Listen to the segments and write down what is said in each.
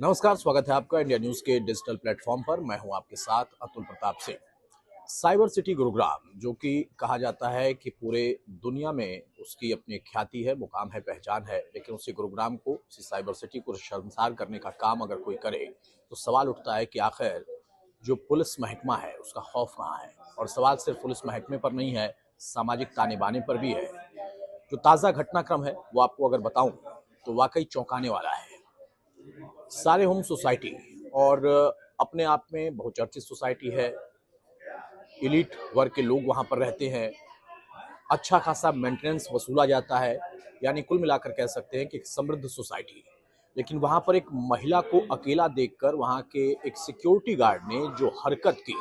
नमस्कार, स्वागत है आपका इंडिया न्यूज के डिजिटल प्लेटफॉर्म पर। मैं हूं आपके साथ अतुल प्रताप सिंह। साइबर सिटी गुरुग्राम, जो कि कहा जाता है कि पूरे दुनिया में उसकी अपनी ख्याति है, मुकाम है, पहचान है, लेकिन उसी गुरुग्राम को, उसी साइबर सिटी को शर्मसार करने का काम अगर कोई करे तो सवाल उठता है कि आखिर जो पुलिस महकमा है उसका खौफ कहाँ है। और सवाल सिर्फ पुलिस महकमे पर नहीं है, सामाजिक ताने बाने पर भी है। जो ताज़ा घटनाक्रम है वो आपको अगर बताऊं तो वाकई चौंकाने वाला है। सारे होम सोसाइटी और अपने आप में बहुचर्चित सोसाइटी है। एलीट वर्ग के लोग वहां पर रहते हैं। अच्छा खासा मेंटेनेंस वसूला जाता है। यानी कुल मिलाकर कह सकते हैं कि एक समृद्ध सोसाइटी। लेकिन वहां पर एक महिला को अकेला देखकर वहां के एक सिक्योरिटी गार्ड ने जो हरकत की,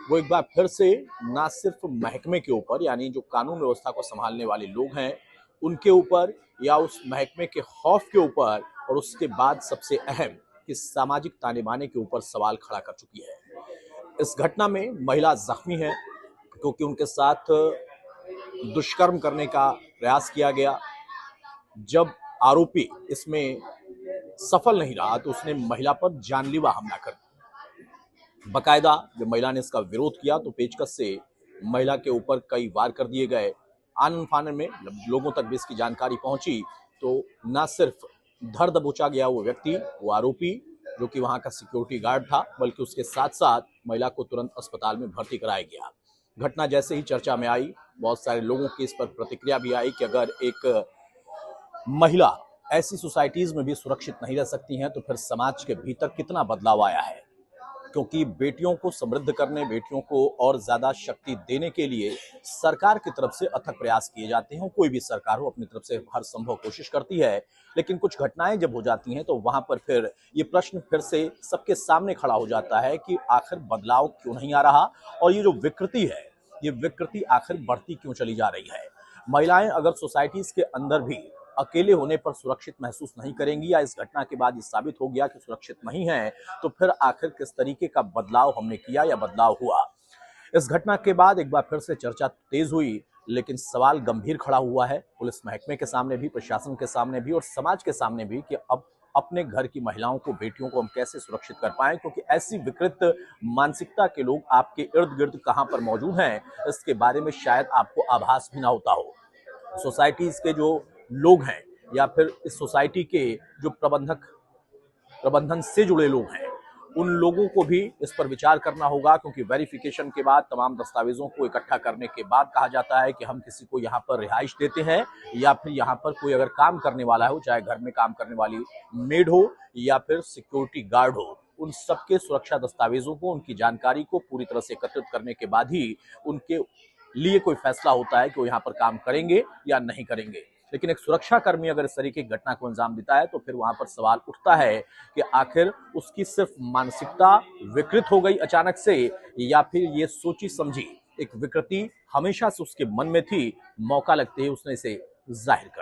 वो एक बार फिर से ना सिर्फ महकमे के ऊपर, यानी जो कानून व्यवस्था को संभालने वाले लोग हैं उनके ऊपर, या उस महकमे के खौफ के ऊपर, और उसके बाद सबसे अहम कि सामाजिक ताने बाने के ऊपर सवाल खड़ा कर चुकी है। इस घटना में महिला जख्मी है क्योंकि उनके साथ दुष्कर्म करने का प्रयास किया गया। जब आरोपी इसमें सफल नहीं रहा तो उसने महिला पर जानलेवा हमला कर दिया। बकायदा जब महिला ने इसका विरोध किया तो पेचकस से महिला के ऊपर कई वार कर दिए गए। आनन फानन में लोगों तक भी इसकी जानकारी पहुंची तो न सिर्फ धर दबोचा गया वो व्यक्ति, वो आरोपी जो कि वहां का सिक्योरिटी गार्ड था, बल्कि उसके साथ साथ महिला को तुरंत अस्पताल में भर्ती कराया गया। घटना जैसे ही चर्चा में आई, बहुत सारे लोगों की इस पर प्रतिक्रिया भी आई कि अगर एक महिला ऐसी सोसाइटीज में भी सुरक्षित नहीं रह सकती हैं तो फिर समाज के भीतर कितना बदलाव आया है। क्योंकि बेटियों को समृद्ध करने, बेटियों को और ज्यादा शक्ति देने के लिए सरकार की तरफ से अथक प्रयास किए जाते हैं। कोई भी सरकार हो अपनी तरफ से हर संभव कोशिश करती है, लेकिन कुछ घटनाएं जब हो जाती हैं तो वहां पर फिर ये प्रश्न फिर से सबके सामने खड़ा हो जाता है कि आखिर बदलाव क्यों नहीं आ रहा, और ये जो विकृति है, ये विकृति आखिर बढ़ती क्यों चली जा रही है। महिलाएं अगर सोसाइटीज के अंदर भी अकेले होने पर सुरक्षित महसूस नहीं करेंगी, या इस घटना के बाद ये साबित हो गया कि सुरक्षित नहीं है, तो फिर आखिर किस तरीके का बदलाव हमने किया या बदलाव हुआ। इस घटना के बाद एक बार फिर से चर्चा तेज हुई, लेकिन सवाल गंभीर खड़ा हुआ है पुलिस महकमे के सामने भी, प्रशासन के सामने भी और समाज के सामने भी कि अब अपने घर की महिलाओं को, बेटियों को हम कैसे सुरक्षित कर पाएं, क्योंकि ऐसी विकृत मानसिकता के लोग आपके इर्द गिर्द कहां पर मौजूद हैं इसके बारे में शायद आपको आभास भी ना होता हो। सोसाइटीज के जो लोग हैं या फिर इस सोसाइटी के जो प्रबंधन से जुड़े लोग हैं, उन लोगों को भी इस पर विचार करना होगा, क्योंकि वेरिफिकेशन के बाद, तमाम दस्तावेजों को इकट्ठा करने के बाद कहा जाता है कि हम किसी को यहाँ पर रिहाइश देते हैं, या फिर यहाँ पर कोई अगर काम करने वाला हो, चाहे घर में काम करने वाली मेड हो या फिर सिक्योरिटी गार्ड हो, उन सबके सुरक्षा दस्तावेजों को, उनकी जानकारी को पूरी तरह से एकत्रित करने के बाद ही उनके लिए कोई फैसला होता है कि वो यहाँ पर काम करेंगे या नहीं करेंगे। लेकिन एक सुरक्षा कर्मी अगर इस तरीके की घटना को अंजाम देता है तो फिर वहां पर सवाल उठता है कि आखिर उसकी सिर्फ मानसिकता विकृत हो गई अचानक से, या फिर ये सोची समझी एक विकृति हमेशा से उसके मन में थी, मौका लगते ही उसने इसे जाहिर कर